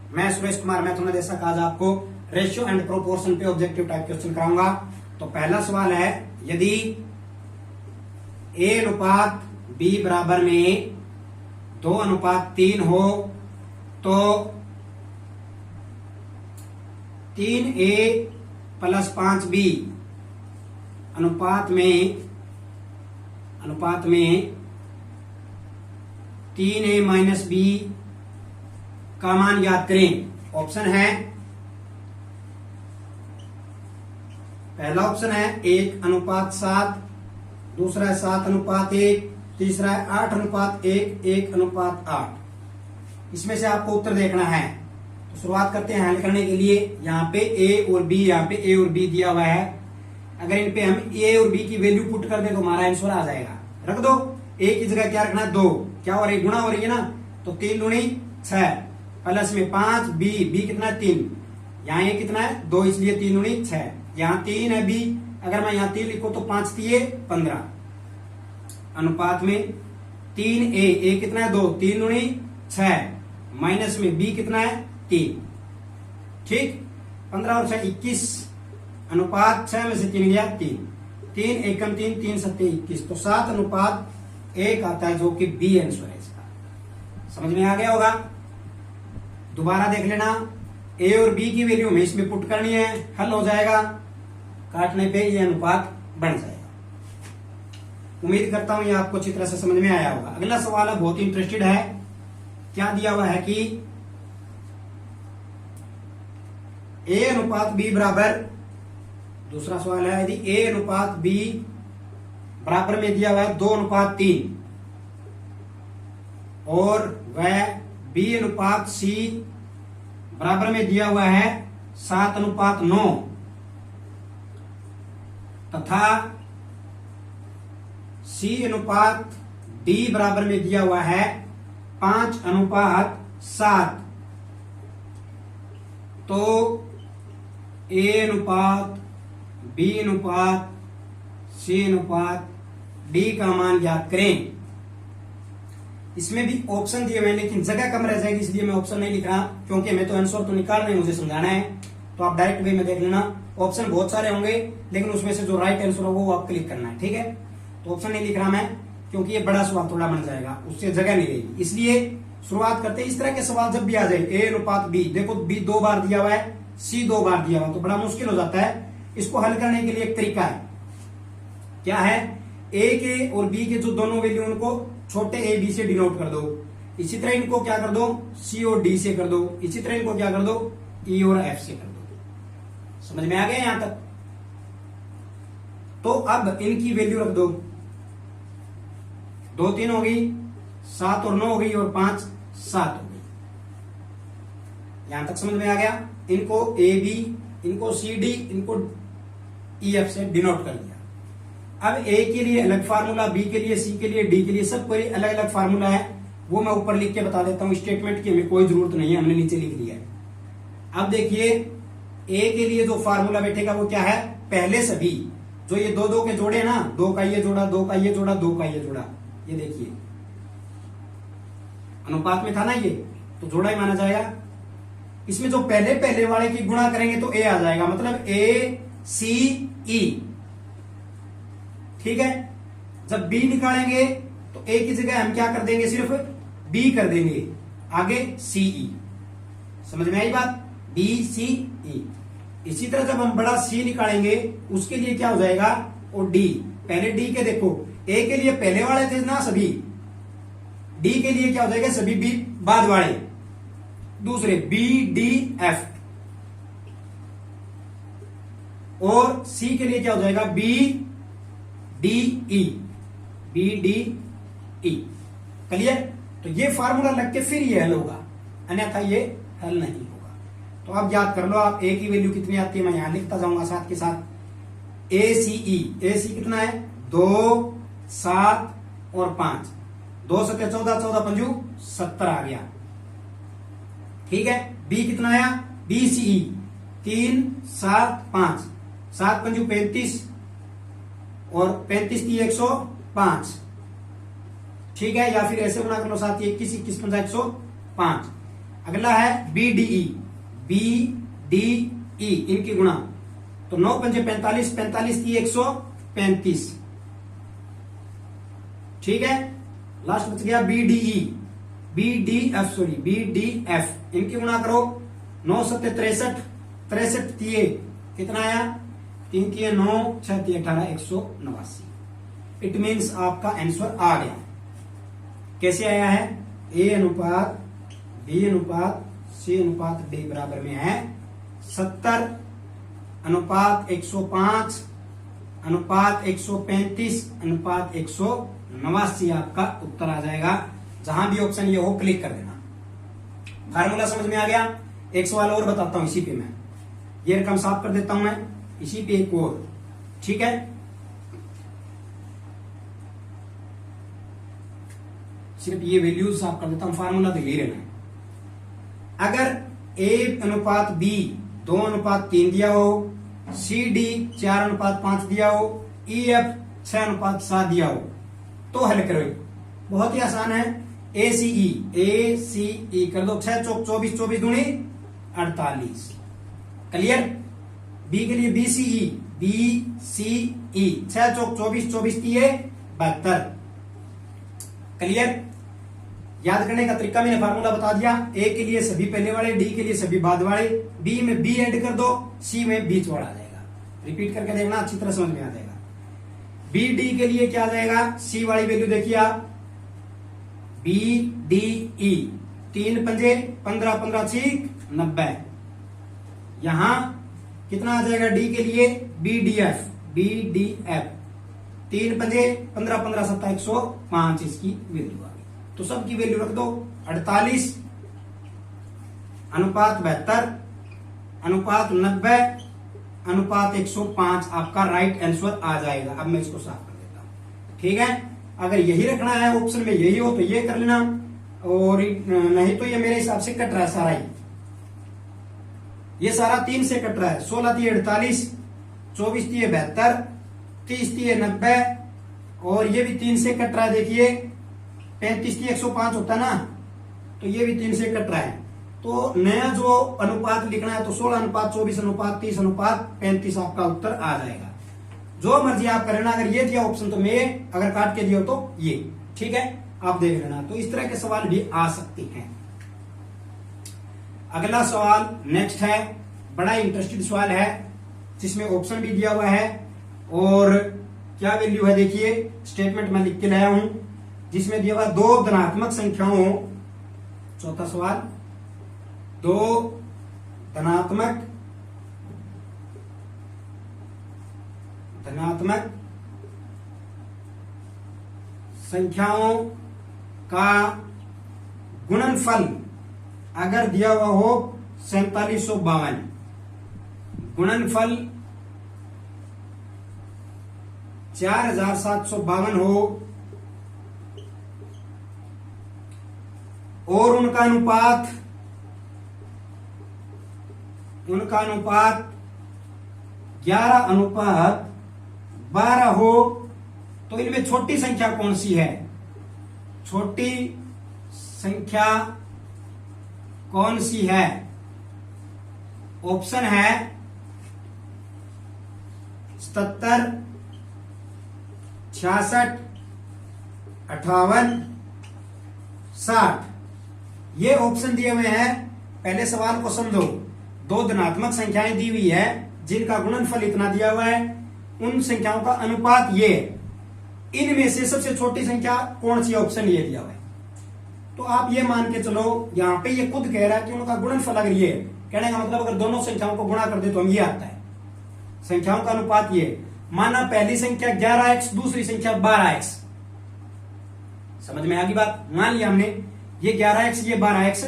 मैं सुरेश कुमार मैथमेटिक्स आज आपको रेशियो एंड प्रोपोर्शन पे ऑब्जेक्टिव टाइप क्वेश्चन कराऊंगा। तो पहला सवाल है, यदि ए अनुपात बी बराबर में 2:3 हो तो 3a + 5b अनुपात में 3a - b का मान याद करें। ऑप्शन है, पहला ऑप्शन है 1:7, दूसरा है 7:1, तीसरा है 8:1, 1:8। इसमें से आपको उत्तर देखना है। तो शुरुआत करते हैं हल करने के लिए। यहाँ पे a और b, यहाँ पे a और b दिया हुआ है। अगर इन पे हम a और b की वैल्यू पुट कर दे तो हमारा आंसर आ जाएगा। रख दो, a की जगह क्या रखना है 2, क्या हो रही है गुणा हो रही है ना, तो 3 दूनी 6 प्लस में 5 b कितना है 3, यहाँ ये कितना है 2, इसलिए 3 दूनी 6, यहाँ 3 है b, अगर मैं यहाँ 3 लिखूं तो 5 3 15 अनुपात में 3a कितना है 2, 3 दूनी 6 माइनस में b कितना है 3, ठीक। 15 और 6 21 अनुपात 6 में से 3 गया 3, 3 एकम 3, 3 सत्ते 21, तो 7:1 आता है, जो कि बी आंसर है इसका। समझ में आ गया होगा। दोबारा देख लेना, ए और बी की वैल्यू हमें इसमें पुट करनी है, हल हो जाएगा, काटने पे ये अनुपात बन जाएगा। उम्मीद करता हूं ये आपको अच्छी तरह से समझ में आया होगा। अगला सवाल है, बहुत ही इंटरेस्टेड है। क्या दिया हुआ है कि ए अनुपात बी बराबर, दूसरा सवाल है, यदि ए अनुपात बी बराबर में दिया हुआ है 2:3 और वह बी अनुपात सी बराबर में दिया हुआ है 7:9 तथा सी अनुपात डी बराबर में दिया हुआ है 5:7, तो ए अनुपात बी अनुपात सी अनुपात डी का मान ज्ञात करें। इसमें भी ऑप्शन दिए हुए हैं, लेकिन जगह कम रह जाएगी, इसलिए मैं ऑप्शन नहीं लिख रहा, क्योंकि मैं तो आंसर तो निकालना है, मुझे समझाना है। तो आप डायरेक्ट वे में देख लेना, ऑप्शन बहुत सारे होंगे, लेकिन उसमें से जो राइट आंसर होगा वो आप क्लिक करना है, ठीक है। तो ऑप्शन नहीं लिख रहा मैं, क्योंकि ये बड़ा सवाल थोड़ा बन जाएगा, उससे जगह नहीं रहेगी। इसलिए शुरुआत करते हैं। इस तरह के सवाल जब भी आ जाए, ए अनुपात बी, देखो बी 2 बार दिया हुआ है, सी 2 बार दिया हुआ, तो बड़ा मुश्किल हो जाता है। इसको हल करने के लिए एक तरीका है, क्या है, ए के और बी के जो दोनों वैल्यू उनको छोटे ए बी से डिनोट कर दो। इसी तरह इनको क्या कर दो, सी और डी से कर दो। इसी तरह इनको क्या कर दो, ई और एफ से कर दो। समझ में आ गया यहां तक। तो अब इनकी वैल्यू रख दो, 2 3 हो गई, 7 और 9 हो गई, और 5 7 हो गई। यहां तक समझ में आ गया। इनको ए बी, इनको सी डी, इनको ई एफ से डिनोट कर दिया। अब ए के लिए अलग फार्मूला, बी के लिए, सी के लिए, डी के लिए, सब कोई अलग अलग फार्मूला है, वो मैं ऊपर लिख के बता देता हूं। स्टेटमेंट की हमें कोई जरूरत नहीं है, हमने नीचे लिख लिया है। अब देखिए, ए के लिए जो फार्मूला बैठेगा वो क्या है, पहले सभी जो ये 2 2 के जोड़े ना, 2 का ये जोड़ा, 2 का ये जोड़ा, 2 का ये जोड़ा, ये देखिए अनुपात में था ना ये, तो जोड़ा ही माना जाएगा। इसमें जो पहले पहले वाले की गुणा करेंगे तो ए आ जाएगा, मतलब ए सी ई, ठीक है। जब बी निकालेंगे तो ए की जगह हम क्या कर देंगे, सिर्फ बी कर देंगे, आगे सी ई। समझ में आई बात, बी सी ई। इसी तरह जब हम बड़ा सी निकालेंगे उसके लिए क्या हो जाएगा, और डी। पहले डी के देखो, ए के लिए पहले वाले थे ना सभी, डी के लिए क्या हो जाएगा, सभी बी बाद वाले, दूसरे बी डी एफ, और सी के लिए क्या हो जाएगा, B D E, B D E. Clear. तो ये फार्मूला लग के फिर ये हल होगा, अन्यथा ये हल नहीं होगा। तो आप याद कर लो, आप ए की वैल्यू कितनी आती है, मैं यहां लिखता जाऊंगा साथ के साथ। ए सी ई, ए सी कितना है 2 7 और 5, 2 7 14, 14 5 70 आ गया, ठीक है। बी कितना आया, बी सी ई 3 7 5, 7 5 35 और 35 थी 105, ठीक है। या फिर ऐसे गुना कर लो, 7 21 21 50 105। अगला है BDE, BDE इनकी गुणा, तो 9 पंजे 45, 45 की 135, ठीक है। लास्ट बच गया BDE, BDF इनकी गुणा करो, 9 सत्ते 63, 63 तिये कितना आया, 3 तिये 9, 6 तिये 18, 189। इट मीन्स आपका आंसर आ गया। कैसे आया है, A अनुपात B अनुपात C अनुपात D बराबर में है 70 अनुपात 105 अनुपात 135 अनुपात 189 आपका उत्तर आ जाएगा। जहां भी ऑप्शन ये हो क्लिक कर देना। फार्मूला समझ में आ गया। एक सवाल और बताता हूं इसी पे, मैं ये रकम साफ कर देता हूं, मैं इसी पे एक और, ठीक है। सिर्फ ये वैल्यूज साफ कर देता हूं, फार्मूला तो ये रहना है। अगर A अनुपात B 2 अनुपात 3 दिया हो, CD 4 अनुपात 5 दिया हो, EF 6 अनुपात 7 दिया हो, तो हल करो। बहुत ही आसान है। ACE कर दो, 6 चौक 24, 24 दूनी 48। क्लियर। B के लिए BCE 6 चौक 24, 24 दिए 72। क्लियर। याद करने का तरीका मैंने फार्मूला बता दिया। A के लिए सभी पहले वाले, D के लिए सभी बाद वाले, B में B ऐड कर दो, C में बीच वाला आ जाएगा। रिपीट करके देखना, अच्छी तरह समझ में आ जाएगा। BD के लिए क्या आ जाएगा, C वाली वैल्यू देखिए आप, BDE 3 पंजे 15, 15 6 90। यहां कितना आ जाएगा D के लिए, BDF 3 पंजे 15, 15 7 105 इसकी वैल्यू आ गई। तो सबकी वैल्यू रख दो, 48 अनुपात 72 अनुपात 90 अनुपात 105 आपका राइट आंसर आ जाएगा। अब मैं इसको साफ कर देता हूं, ठीक है। अगर यही रखना है ऑप्शन में यही हो तो ये कर लेना, और नहीं तो ये मेरे हिसाब से कट रहा है सारा ही, ये सारा 3 से कट रहा है। 16 दिए 48, 24 दिए 72, 30 दिए 90, और ये भी 3 से कट रहा है। देखिए 35 दिए 105 होता है ना, तो ये भी 3 से कट रहा है। तो नया जो अनुपात लिखना है तो 16 अनुपात 24 अनुपात 30 अनुपात 35 आपका उत्तर आ जाएगा। जो मर्जी आप करना, अगर ये दिया ऑप्शन तो मैं, अगर काट के दिया तो ये, ठीक है। आप देख लेना। तो इस तरह के सवाल भी आ सकते हैं। अगला सवाल नेक्स्ट है, बड़ा इंटरेस्टिंग सवाल है, जिसमें ऑप्शन भी दिया हुआ है और क्या वैल्यू है देखिए, स्टेटमेंट मैं लिख के लाया हूं, जिसमें दिया हुआ 2 धनात्मक संख्याओं, चौथा सवाल, 2 धनात्मक संख्याओं का गुणनफल अगर दिया हुआ हो 4752, गुणनफल 4752 हो, और उनका अनुपात 11 अनुपात 12 हो, तो इनमें छोटी संख्या कौन सी है, छोटी संख्या कौन सी है। ऑप्शन है 77, 66, 58, 60। ये ऑप्शन दिए हुए हैं। पहले सवाल को समझो। 2 धनात्मक संख्याएं दी हुई है जिनका गुणनफल इतना दिया हुआ है, उन संख्याओं का अनुपात ये है, इनमें से सबसे छोटी संख्या कौन सी, ऑप्शन ये दिया हुआ है। तो आप ये मान के चलो, यहां पे ये खुद कह रहा है कि उनका गुणनफल अगर ये है, कहने का मतलब अगर दोनों संख्याओं को गुणा कर दे तो हम ये आता है, संख्याओं का अनुपात ये। माना पहली संख्या 11x, दूसरी संख्या 12x, समझ में आ गई बात। मान लिया हमने ये 11x ये 12x,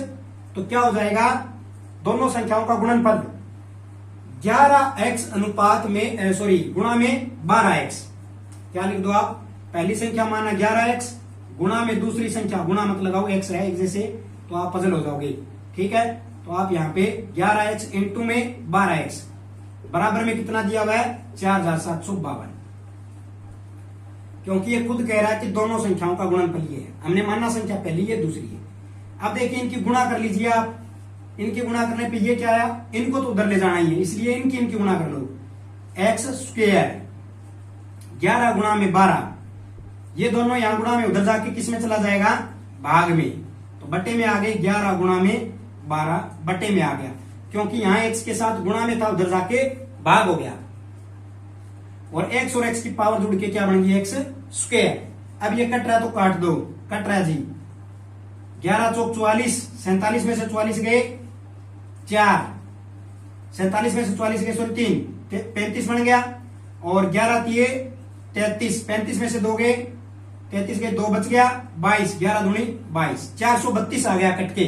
तो क्या हो जाएगा, दोनों संख्याओं का गुणनफल 11x अनुपात में गुणा में 12x। क्या लिख दो आप, पहली संख्या माना 11x, गुणा में दूसरी संख्या, गुणा मत लगाओ, x है एक जैसे, तो आप पजल हो जाओगे, ठीक है। तो आप यहां पे 11x इंटू में 12x बराबर में कितना दिया हुआ है, 4752, क्योंकि ये खुद कह रहा है कि दोनों संख्याओं का गुणनफल ये है। हमने माना संख्या पहली है दूसरी है। अब देखिए इनकी गुणा कर लीजिए आप, इनके गुणा करने पे ये क्या आया, इनको तो उधर ले जाना ही है, इसलिए इनकी गुणा कर लो। एक्स स्क्वायर 11 गुणा में 12, ये दोनों यहां गुणा में उधर जाके किस में चला जाएगा, भाग में, तो बटे में आ गई 11 गुणा में 12 बटे में आ गया, क्योंकि यहां एक्स के साथ गुणा में था, उधर जाके भाग हो गया। और एक्स और एक्स की पावर जुड़ के क्या बन गई, एक्स स्क्वायर। अब ये कट रहा है तो काट दो, कट रहा है जी, 11 चौक 44, 47 में से 44 गए 4, 47 में से 44 गए सॉरी 3, 35 बन गया, और 11 तिये 33, 35 में से 2 गए 33 गए, 2 बच गया 22, 11 दूनी 22, 432 आ गया कट के।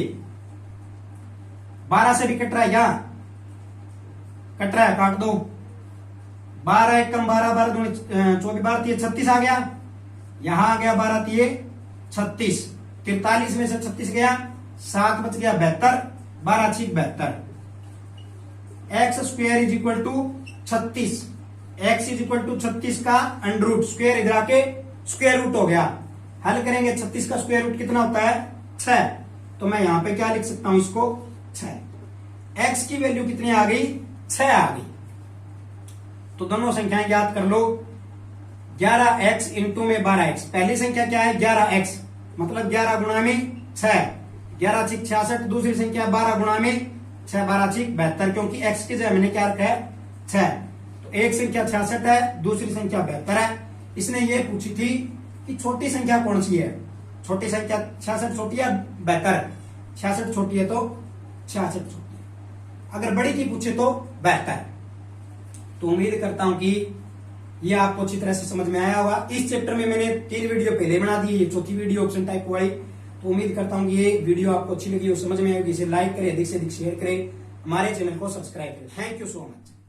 12 से भी कट रहा है, क्या कट रहा है, काट दो, 12 एक कम 12, 12 दूनी 24, 12 तिये 36 आ गया, यहां आ गया 12 तिये 36, 43 में से 36 गया, 7 बच गया 72, 12 6 72। X square is equal to 36, X is equal to 36 का अंडर रूट, स्क्वायर इधर आके स्क्वायर रूट हो गया। हल करेंगे, 36 का स्क्वायर रूट कितना होता है 6, तो मैं यहां पे क्या लिख सकता हूं इसको 6। एक्स की वैल्यू कितनी आ गई, 6 आ गई। तो दोनों संख्याएं याद कर लो, 11x इंटू में 12x, पहली संख्या क्या है 11x, मतलब 11 गुणा में 6, 11 6 66, दूसरी संख्या 12 गुणा में 6, 12 6 72, क्योंकि x की जगह मैंने क्या रखा है 6, तो एक संख्या 66 है, दूसरी संख्या 72 है। इसने ये पूछी थी कि छोटी संख्या कौन सी है, छोटी संख्या 66 छोटी है 72, 66 छोटी है तो 66 छोटी है, अगर बड़ी की पूछे तो 72। तो उम्मीद करता हूं कि ये आपको अच्छी तरह से समझ में आया होगा। इस चैप्टर में मैंने 3 वीडियो पहले बना दी, ये चौथी वीडियो ऑप्शन टाइप वाली। तो उम्मीद करता हूं कि ये वीडियो आपको अच्छी लगी और समझ में आएगी। इसे लाइक करें, अधिक से अधिक शेयर करें, हमारे चैनल को सब्सक्राइब करें। Thank you so much.